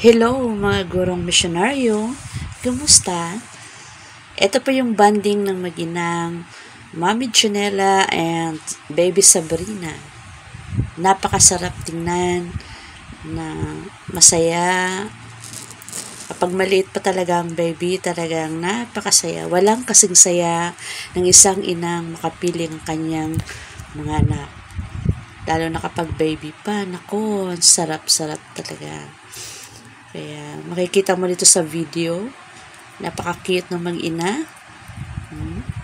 Hello mga gurong misyonaryo, kumusta? Ito po yung bonding ng mag-inang Mami Janela and Baby Sabrina. Napakasarap tingnan na masaya. Kapag maliit pa talaga ang baby, talagang napakasaya. Walang kasing saya ng isang inang makapiling ang kanyang mga anak. Lalo na kapag baby pa, naku, sarap-sarap talaga. Kaya makikita mo dito sa video, napaka-cute ng mag-ina.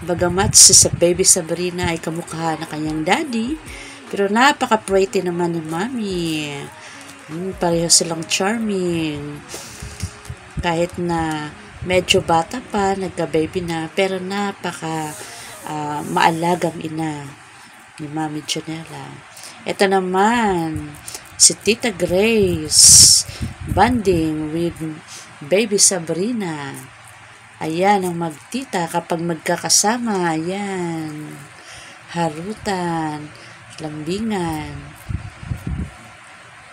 Bagamat si Baby Sabrina ay kamukha na kanyang daddy, pero napaka-pretty naman ni Mami. Pareho silang charming. Kahit na medyo bata pa, nagka-baby na, pero napaka maalagang ina ni Mami Janela. Ito naman, si Tita Grace, bonding with Baby Sabrina. Ayan ang magtita kapag magkakasama. Ayan. Harutan. Lambingan.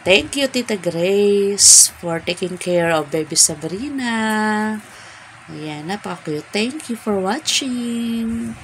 Thank you, Tita Grace, for taking care of Baby Sabrina. Ayan, napaka-cute. Thank you for watching.